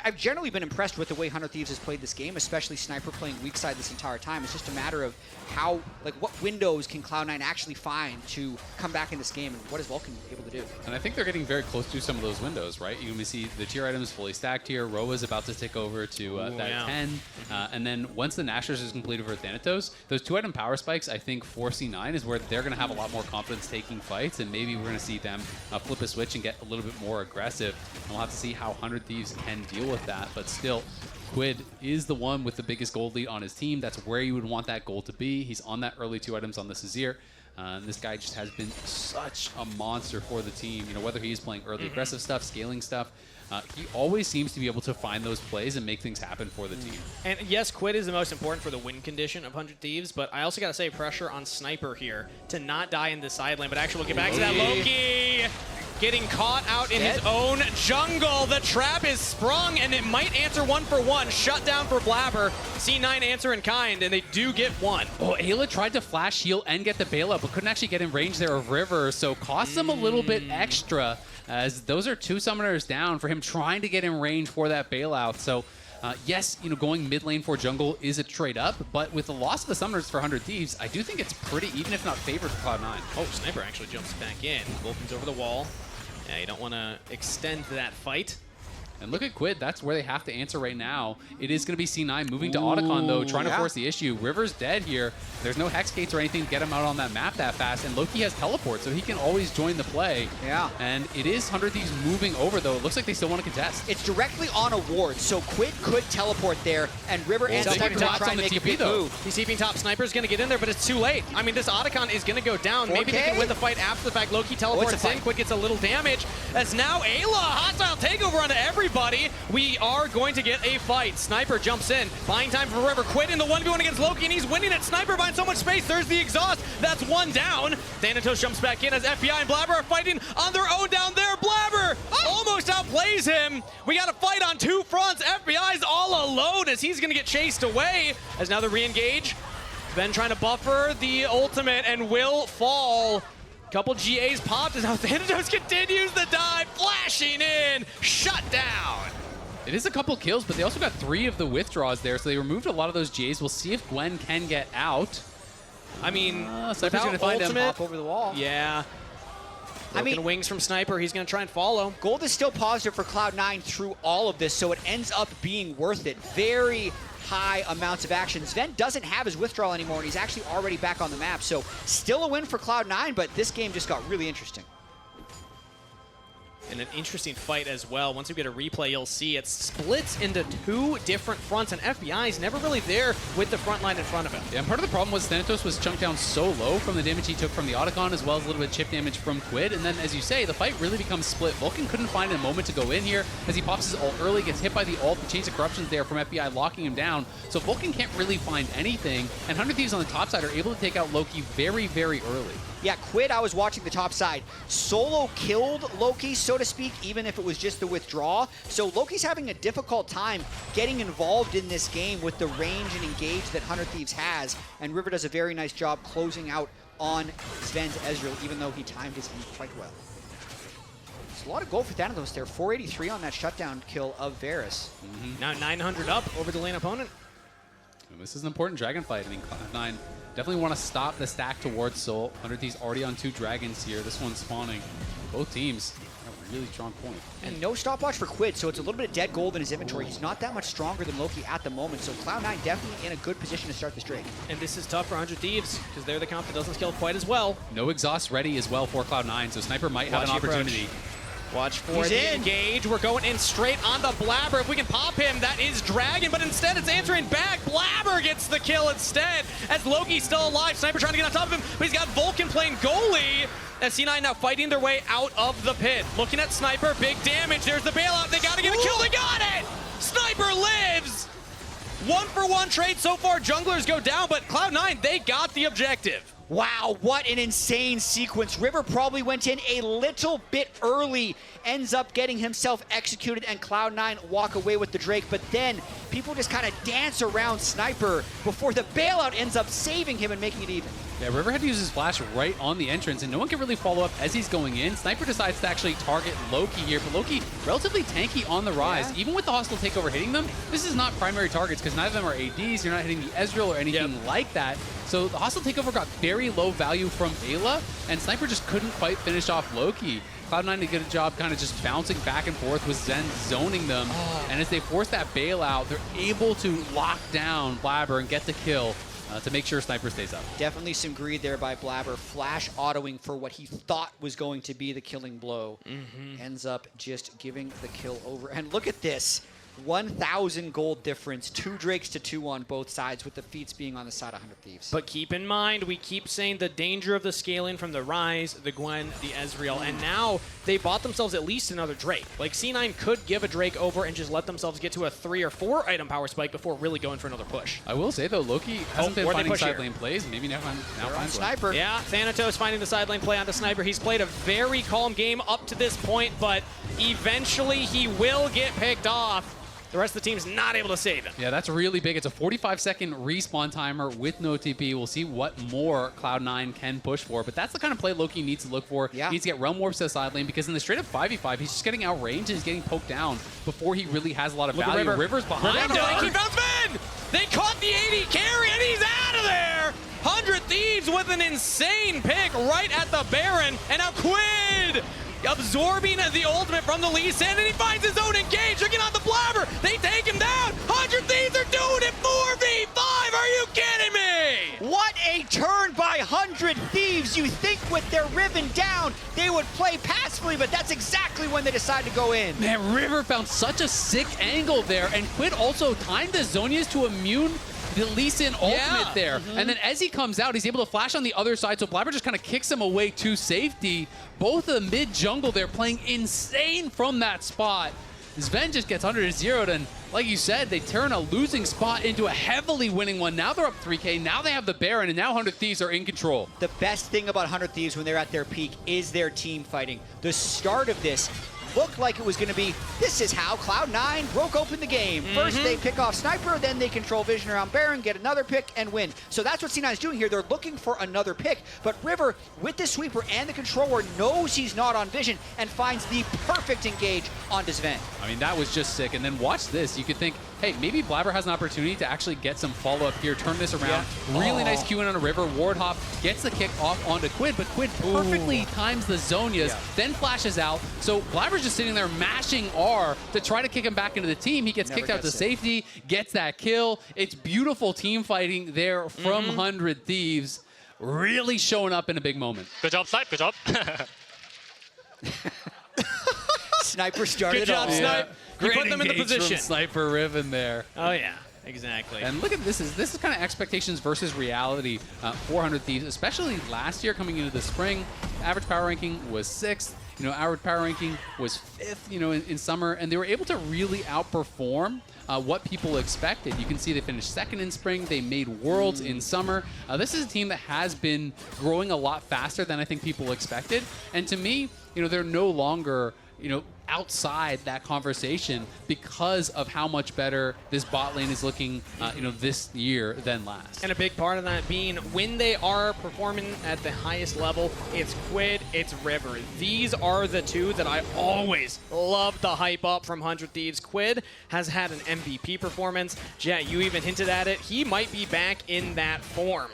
D: I've generally been impressed with the way 100 Thieves has played this game, especially Sniper playing weak side this entire time. It's just a matter of how, what windows can Cloud9 actually find to come back in this game, and what is Vulcan able to do?
B: And I think they're getting very close to some of those windows, right? You can see the tier items fully stacked here. Roa's about to tick over to that 10. And then once the Nashers is completed for Thanatos, those 2-item power spikes, I think, for C9 is where they're going to have a lot more confidence taking fights, and maybe we're going to see them flip a switch and get a little bit more aggressive. And we'll have to see how 100 Thieves can deal with that, but still, Quid is the one with the biggest gold lead on his team. That's where you would want that gold to be. He's on that early 2 items on this Azir. This guy just has been such a monster for the team. You know, whether he's playing early aggressive stuff, scaling stuff, he always seems to be able to find those plays and make things happen for the team.
C: And yes, Quid is the most important for the win condition of 100 Thieves, but I also got to say pressure on Sniper here to not die in the side lane, but actually we'll get back to that. Loki getting caught out in his own jungle. The trap is sprung, and it might answer 1 for 1. Shut down for Blabber. C9 answer in kind, and they do get 1.
B: Oh, Ayla tried to flash heal and get the bailout, but couldn't actually get in range there of River, so cost them a little bit extra, as those are 2 summoners down for him trying to get in range for that bailout. So yes, you know, going mid lane for jungle is a trade up, but with the loss of the summoners for 100 Thieves, I do think it's pretty even, if not favored for Cloud9.
C: Oh, Sniper actually jumps back in. Vulcan's over the wall. Yeah, you don't want to extend that fight.
B: And look at Quid, that's where they have to answer right now. It is going to be C9 moving to Otacon, though, trying to force the issue. River's dead here. There's no Hex Gates or anything to get him out on that map that fast, and Loki has teleport, so he can always join the play.
D: Yeah.
B: And it is 100 Thieves moving over, though. It looks like they still want to contest.
D: It's directly on a ward, so Quid could teleport there, and River and Sniper
B: Sniper's
D: trying to make a big move.
C: He's keeping top. Sniper's going to get in there, but it's too late. I mean, this Otacon is going to go down. Maybe they can win the fight after the fact. Loki teleports in. Quid gets a little damage. As now Ayla, hostile takeover onto everybody. We are going to get a fight. Sniper jumps in, buying time for River. Quid in the 1v1 against Loki, and he's winning it. Sniper finds so much space. There's the exhaust. That's 1 down. Thanatos jumps back in as FBI and Blabber are fighting on their own down there. Blabber almost outplays him. We got a fight on 2 fronts. FBI's all alone as he's going to get chased away. As now they re-engage. Ben trying to buffer the ultimate and will fall. Couple GAs popped as now Thanatos continues the dive, flashing in, shut down.
B: It is a couple kills, but they also got 3 of the withdraws there, so they removed a lot of those GAs. We'll see if Gwen can get out.
C: I mean,
B: Sniper's going to find him.
D: Hop over the wall.
C: Yeah.
D: I mean,
C: wings from Sniper. He's going to try and follow.
D: Gold is still positive for Cloud9 through all of this, so it ends up being worth it. Very high amounts of action. Sven doesn't have his withdrawal anymore, and he's actually already back on the map. So still a win for Cloud9, but this game just got really interesting.
C: And an interesting fight as well. Once you get a replay, you'll see it splits into 2 different fronts, and FBI's never really there with the front line in front of him.
B: Yeah, and part of the problem was Thanatos was chunked down so low from the damage he took from the Otacon, as well as a little bit of chip damage from Quid. And then, as you say, the fight really becomes split. Vulcan couldn't find a moment to go in here as he pops his ult early, gets hit by the ult. The Chains of Corruption's there from FBI locking him down. So Vulcan can't really find anything, and 100 Thieves on the top side are able to take out Loki very, very early.
D: Yeah, Quid, I was watching the top side. Solo killed Loki, so to speak, even if it was just the withdraw. So Loki's having a difficult time getting involved in this game with the range and engage that 100 Thieves has. And River does a very nice job closing out on Sven's Ezreal, even though he timed his E quite well. It's a lot of gold for Thanatos there. 483 on that shutdown kill of Varus.
C: Now 900 up over the lane opponent.
B: And this is an important dragon fight. I mean, Cloud9 definitely want to stop the stack towards Soul. 100 Thieves already on 2 dragons here. This one's spawning. Both teams have a really strong point.
D: And no stopwatch for Quid, so it's a little bit of dead gold in his inventory. He's not that much stronger than Loki at the moment, so Cloud9 definitely in a good position to start this Drake.
C: And this is tough for 100 Thieves because they're the comp that doesn't scale quite as well.
B: No exhaust ready as well for Cloud9, so Sniper might have an opportunity.
C: Watch for the engage. We're going in straight on the Blabber. If we can pop him, that is Dragon, but instead it's answering back. Blabber gets the kill instead as Loki's still alive. Sniper trying to get on top of him, but he's got Vulcan playing goalie. As C9 now fighting their way out of the pit. Looking at Sniper, big damage. There's the bailout. They got to get a kill. They got it! Sniper lives! 1-for-1 trade so far. Junglers go down, but Cloud9, they got the objective.
D: Wow, what an insane sequence. River probably went in a little bit early, ends up getting himself executed, and Cloud9 walk away with the Drake, but then people just kind of dance around Sniper before the bailout ends up saving him and making it even.
B: Yeah, River had to use his flash right on the entrance, and no one can really follow up as he's going in. Sniper decides to actually target Loki here, but Loki relatively tanky on the rise. Even with the hostile takeover hitting them, this is not primary targets because neither of them are ADs. You're not hitting the Ezreal or anything like that. So the hostile takeover got very low value from Ayla, and Sniper just couldn't quite finish off Loki. Cloud9 did a good job kind of just bouncing back and forth with Zen zoning them. And as they force that bailout, they're able to lock down Blabber and get the kill to make sure Sniper stays up.
D: Definitely some greed there by Blabber. Flash autoing for what he thought was going to be the killing blow. Ends up just giving the kill over. And look at this. 1,000 gold difference, 2 Drakes to 2 on both sides, with the feats being on the side of 100 Thieves.
C: But keep in mind, we keep saying the danger of the scaling from the Ryze, the Gwen, the Ezreal, and now they bought themselves at least another Drake. Like, C9 could give a Drake over and just let themselves get to a 3 or 4 item power spike before really going for another push.
B: I will say, though, Loki hasn't been finding side
C: here?
B: lane plays. Maybe now finds one.
D: Sniper.
C: Yeah, Thanatos finding the side lane play onto Sniper. He's played a very calm game up to this point, but eventually he will get picked off. The rest of the team's not able to save him.
B: Yeah, that's really big. It's a 45-second respawn timer with no TP. We'll see what more Cloud9 can push for, but that's the kind of play Loki needs to look for.
D: Yeah.
B: He needs to get Realm Warps to the side lane, because in the straight-up 5v5, he's just getting outranged and he's getting poked down before he really has a lot of
C: Look at
B: value.
C: River.
B: River's behind him.
C: He bounced in! They caught the 80 carry and he's out of there! 100 Thieves with an insane pick right at the Baron, and now Quid absorbing the ultimate from the Lee Sin, and he finds his own engage. They're getting on the Blabber. They take him down. 100 Thieves are doing it 4v5. Are you kidding me?
D: What a turn by 100 Thieves. You think with their Riven down, they would play passively, but that's exactly when they decide to go in.
B: Man, River found such a sick angle there, and Quid also timed the Zhonya's to immune the Lee Sin ultimate there. And then as he comes out, he's able to flash on the other side, so Blabber just kind of kicks him away to safety. Both of the mid-jungle there playing insane from that spot. Sven just gets 100 zeroed, and like you said, they turn a losing spot into a heavily winning one. Now they're up 3K, now they have the Baron, and now 100 Thieves are in control.
D: The best thing about 100 Thieves when they're at their peak is their team fighting. The start of this looked like it was going to be, this is how Cloud9 broke open the game. First they pick off Sniper, then they control vision around Baron, get another pick, and win. So that's what C9 is doing here. They're looking for another pick, but River, with the sweeper and the controller, knows he's not on vision and finds the perfect engage onto Sven.
B: I mean, that was just sick. And then watch this. You could think, hey, maybe Blabber has an opportunity to actually get some follow-up here, turn this around. Really nice Q in on a River. Ward hop gets the kick off onto Quid, but Quid perfectly times the Zhonya's, then flashes out. So Blabber's just sitting there mashing R to try to kick him back into the team. He gets kicked out to safety, gets that kill. It's beautiful team fighting there from 100 Thieves. Really showing up in a big moment.
F: Good job, Snipe. Good job.
D: Sniper started
C: Good job,
D: off.
C: Snipe. You
B: Great
C: put them in the
B: engage from
C: position.
B: Sniper Riven there.
C: Oh, yeah. Exactly.
B: And look at this is kind of expectations versus reality. 400 Thieves, especially last year coming into the spring, average power ranking was 6th. You know, average power ranking was 5th, you know, in summer, and they were able to really outperform what people expected. You can see they finished 2nd in spring. They made Worlds in summer. This is a team that has been growing a lot faster than I think people expected. And to me, you know, they're no longer, you know, outside that conversation because of how much better this bot lane is looking, you know, this year than last.
C: And a big part of that being when they are performing at the highest level, it's Quid, it's River. These are the two that I always love to hype up from 100 Thieves. Quid has had an MVP performance. Jet, you even hinted at it. He might be back in that form.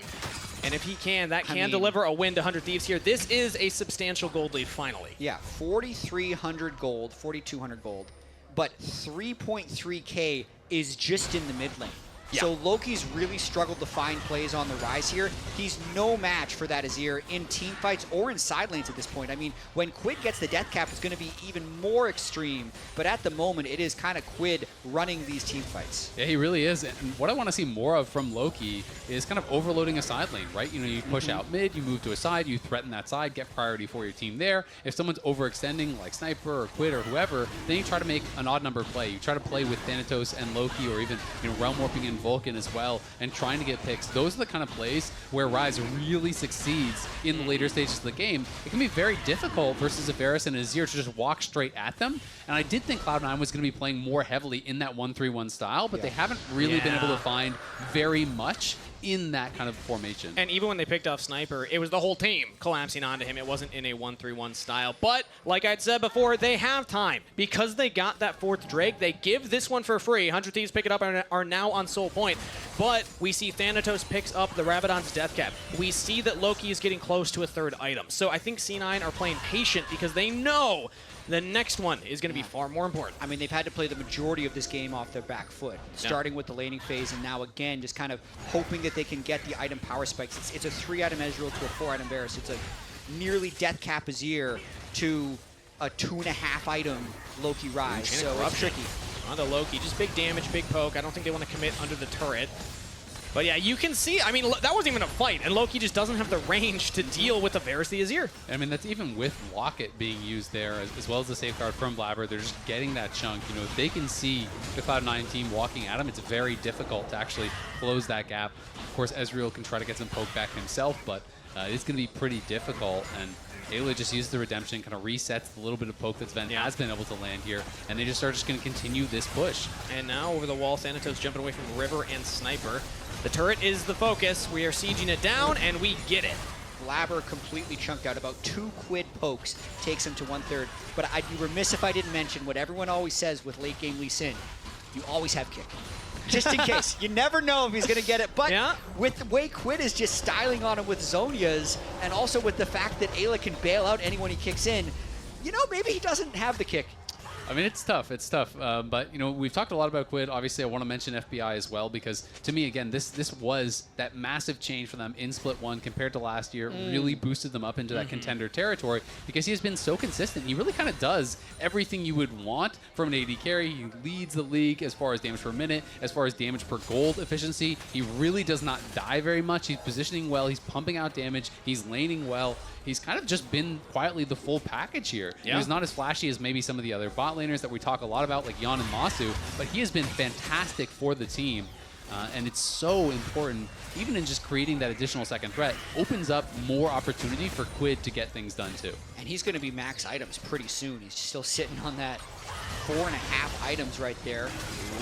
C: And if he can, that can deliver a win to 100 Thieves here. This is a substantial gold lead, finally.
D: Yeah, 4,300 gold, 4,200 gold, but 3.3K is just in the mid lane.
C: Yeah.
D: So Loki's really struggled to find plays on the rise here. He's no match for that Azir in team fights or in side lanes at this point. I mean, when Quid gets the death cap, it's going to be even more extreme. But at the moment, it is kind of Quid running these team fights.
B: Yeah, he really is. And what I want to see more of from Loki is kind of overloading a side lane, right? You know, you push out mid, you move to a side, you threaten that side, get priority for your team there. If someone's overextending, like Sniper or Quid or whoever, then you try to make an odd number play. You try to play with Thanatos and Loki, or even, you know, Realm Warping and Vulcan as well, and trying to get picks. Those are the kind of plays where Ryze really succeeds in the later stages of the game. It can be very difficult versus a Varus and Azir to just walk straight at them. And I did think Cloud9 was going to be playing more heavily in that 1-3-1 style, but they haven't really been able to find very much in that kind of formation.
C: And even when they picked off Sniper, it was the whole team collapsing onto him. It wasn't in a 1-3-1 style. But like I'd said before, they have time. Because they got that 4th Drake, they give this one for free. 100 Thieves pick it up and are now on Soul Point. But we see Thanatos picks up the Rabadon's Death Cap. We see that Loki is getting close to a 3rd item. So I think C9 are playing patient because they know the next one is going to be far more important.
D: I mean, they've had to play the majority of this game off their back foot, starting with the laning phase, and now again, just kind of hoping that they can get the item power spikes. It's a 3-item Ezreal to a 4-item Varus. It's a nearly death cap Azir to a 2.5-item Loki Rise. So it's tricky.
C: On to Loki, just big damage, big poke. I don't think they want to commit under the turret. But yeah, you can see, I mean, that wasn't even a fight, and Loki just doesn't have the range to deal with the Varus the Azir.
B: I mean, that's even with Locket being used there, as well as the safeguard from Blabber. They're just getting that chunk. You know, if they can see the Cloud9 team walking at them, it's very difficult to actually close that gap. Of course, Ezreal can try to get some poke back himself, but it's going to be pretty difficult. And Ayla just uses the redemption, kind of resets the little bit of poke that Sven has been able to land here, and they just are just going to continue this push.
C: And now over the wall, Thanatos jumping away from River and Sniper. The turret is the focus. We are sieging it down, and we get it.
D: Blabber completely chunked out. About 2 quid pokes takes him to 1/3. But I'd be remiss if I didn't mention what everyone always says with late game Lee Sin. You always have kick. Just in case. You never know if he's going to get it. But with the way Quid is just styling on him with Zhonya's, and also with the fact that Ayla can bail out anyone he kicks in, you know, maybe he doesn't have the kick.
B: I mean, it's tough. It's tough. But, you know, we've talked a lot about Quid. Obviously, I want to mention FBI as well because, to me, again, this was that massive change for them in Split 1 compared to last year. Really boosted them up into that contender territory because he has been so consistent. He really kind of does everything you would want from an AD carry. He leads the league as far as damage per minute, as far as damage per gold efficiency. He really does not die very much. He's positioning well. He's pumping out damage. He's laning well. He's kind of just been quietly the full package here.
C: Yeah.
B: He's not as flashy as maybe some of the other bot laners that we talk a lot about, like Yan and Masu, but he has been fantastic for the team. And it's so important, even in just creating that additional second threat, opens up more opportunity for Quid to get things done too.
D: And he's going to be max items pretty soon. He's still sitting on that 4.5 items right there.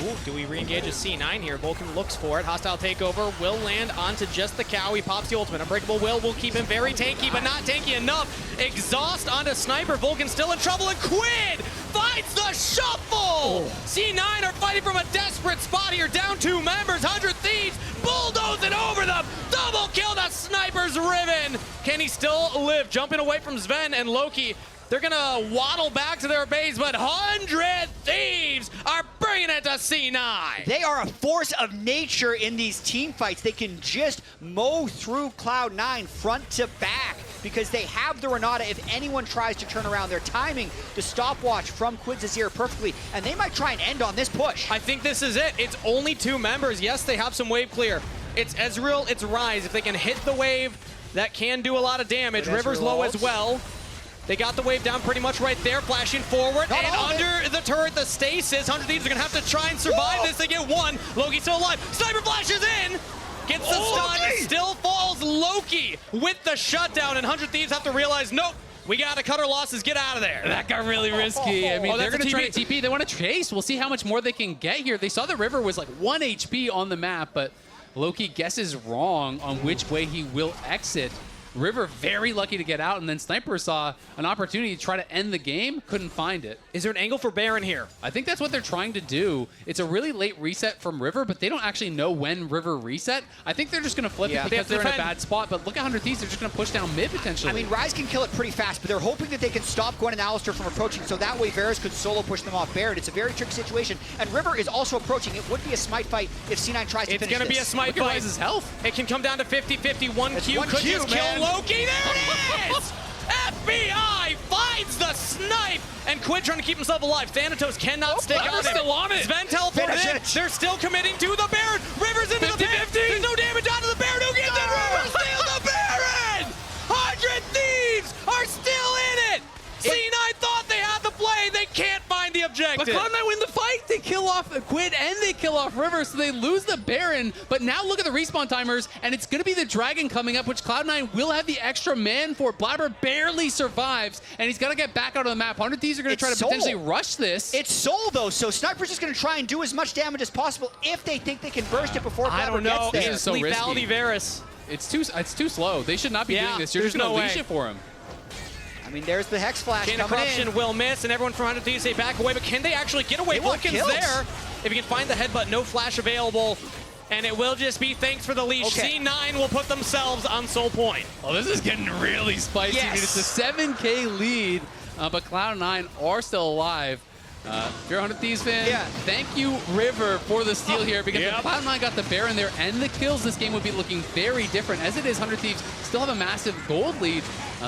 C: Ooh, do we re-engage a C9 here? Vulcan looks for it. Hostile takeover will land onto just the cow. He pops the ultimate. Unbreakable will keep him very tanky, but not tanky enough. Exhaust onto Sniper. Vulcan still in trouble, and Quid fights the shuffle! C9 are fighting from a desperate spot here. Down 2 members. 100 Thieves bulldozing over them. Double kill to Sniper's Riven. Can he still live? Jumping away from Sven and Loki. They're going to waddle back to their base, but 100 Thieves are bringing it to C9.
D: They are a force of nature in these team fights. They can just mow through Cloud9 front to back because they have the Renata if anyone tries to turn around. They're timing the stopwatch from Quid's Azir perfectly, and they might try and end on this push.
C: I think this is it. It's only 2 members. Yes, they have some wave clear. It's Ezreal, it's Ryze. If they can hit the wave, that can do a lot of damage. River's low as well. They got the wave down pretty much right there, flashing forward, and under the turret, the stasis. 100 Thieves are going to have to try and survive this. They get 1. Loki's still alive. Sniper flashes in, gets the stun, still falls Loki with the shutdown, and 100 Thieves have to realize, nope, we got to cut our losses, get out of there.
B: That got really risky. I mean, they're going to try to
C: TP.
B: TP. They want to chase. We'll see how much more they can get here. They saw the river was like 1 HP on the map, but Loki guesses wrong on which way he will exit. River very lucky to get out, and then Sniper saw an opportunity to try to end the game, couldn't find it.
C: Is there an angle for Baron here?
B: I think that's what they're trying to do. It's a really late reset from River, but they don't actually know when River reset. I think they're just going to flip it because they're in a bad spot, but look at 100 Thieves, they're just going to push down mid potentially.
D: I mean, Ryze can kill it pretty fast, but they're hoping that they can stop Gwen and Alistair from approaching, so that way Varus could solo push them off Baron. It's a very tricky situation, and River is also approaching. It would be a smite fight if C9 tries to finish this.
C: It's going to be a smite
B: look
C: fight.
B: at Ryze's health.
C: It can come down to 50-50. 1 Q
D: one
C: could
D: Q,
C: just
D: man.
C: kill Loki. There it is! FBI finds the snipe, and Quid trying to keep himself alive. Thanatos cannot stick out
B: River's
C: there.
B: still on it.
C: Sven teleported in. They're still committing to the Baron. River's into the pit. There's no damage onto the Baron. Who gets it? River steals the Baron! 100 Thieves are still in it! C9 thought they had the play. They can't find the objective.
B: But Cloud9 win the fight. They kill off Quid and they kill off River, so they lose the Baron. But now look at the respawn timers, and it's going to be the Dragon coming up, which Cloud9 will have the extra man for. Blabber barely survives, and he's got to get back out of the map. 100 Thieves are going to try to potentially rush this.
D: It's Soul, though, so Sniper's just going to try and do as much damage as possible if they think they can burst it before Blabber gets there.
B: This is so
C: lethality
B: risky.
C: Varus.
B: It's too slow. They should not be doing this. You're just going to leash it for him.
D: I mean, there's the Hex Flash
C: Chain of
D: coming
C: Corruption
D: in.
C: will miss, and everyone from 100 Thieves say back away, but can they actually get away?
D: They want
C: Vulcan's
D: kills.
C: there. If you can find the headbutt, no flash available, and it will just be thanks for the leash.
D: Okay.
C: C9 will put themselves on Soul Point.
B: Oh, this is getting really spicy.
D: Yes.
B: I mean, it's a 7K lead, but Cloud9 are still alive. If you're a 100 Thieves fan,
D: Yeah.
B: thank you, River, for the steal here, because
C: Yep.
B: if Cloud9 got the Baron there and the kills, this game would be looking very different. As it is, 100 Thieves still have a massive gold lead.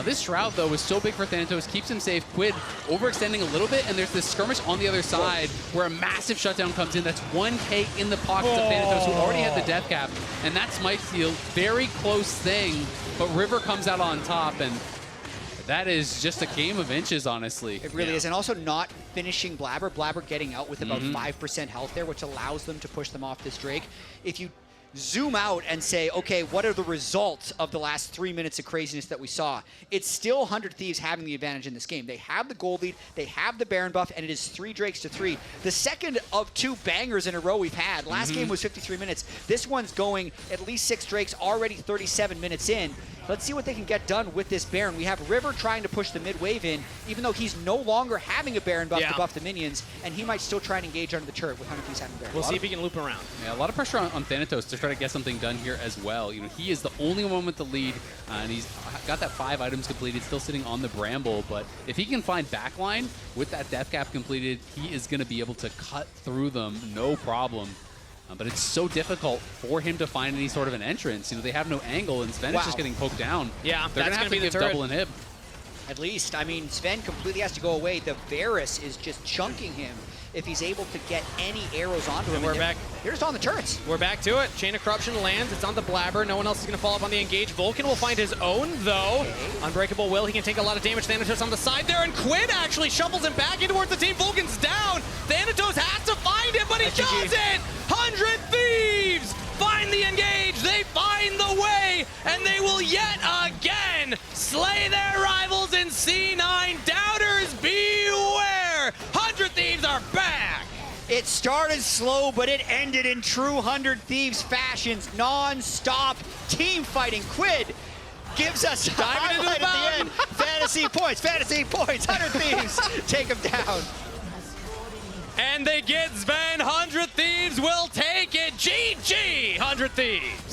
B: This Shroud, though, is so big for Thanatos, keeps him safe. Quid overextending a little bit, and there's this skirmish on the other side where a massive shutdown comes in. That's 1K in the pockets of Thanatos, who already had the death cap, and that Smite steal, very close thing, but River comes out on top, and that is just a game of inches, honestly.
D: It really is, and also not finishing Blabber. Blabber getting out with about 5% health there, which allows them to push them off this Drake. If you zoom out and say, okay, what are the results of the last 3 minutes of craziness that we saw? It's still 100 Thieves having the advantage in this game. They have the gold lead, they have the Baron buff, and it is 3 Drakes to 3. The second of 2 bangers in a row we've had. Last game was 53 minutes. This one's going at least 6 Drakes, already 37 minutes in. Let's see what they can get done with this Baron. We have River trying to push the mid wave in, even though he's no longer having a Baron buff to buff the minions, and he might still try and engage under the turret with 100 Thieves having Baron.
C: We'll see if he can loop around.
B: Yeah, a lot of pressure on Thanatos to try to get something done here as well. You know, he is the only one with the lead, and he's got that 5 items completed, still sitting on the Bramble. But if he can find backline with that death cap completed, he is going to be able to cut through them, no problem. But it's so difficult for him to find any sort of an entrance. You know, they have no angle, and Sven is just getting poked down.
C: Yeah,
B: they're
C: that's
B: going to have
C: gonna
B: to
C: be the
B: give
C: turret.
B: double inhib.
D: At least, I mean, Sven completely has to go away. The Varus is just chunking him if he's able to get any arrows onto him.
C: And we're back.
D: They're just on the turrets.
C: We're back to it. Chain of Corruption lands. It's on the Blabber. No one else is going to follow up on the engage. Vulcan will find his own, though.
D: Okay.
C: Unbreakable Will. He can take a lot of damage. Thanatos on the side there, and Quid actually shovels him back in towards the team. Vulcan's down. Thanatos has to find him, but he
D: That's GG.
C: doesn't. 100 Thieves find the engage. They find the way, and they will yet again slay their rivals in C9. Doubters beware. 100 Thieves are back.
D: It started slow, but it ended in true 100 Thieves fashions. Non-stop team fighting. Quid gives us a
C: Diving into the
D: highlight at the end. Fantasy points, 100 Thieves take him down.
C: And they get Sven. 100 Thieves will take it. GG, 100 Thieves.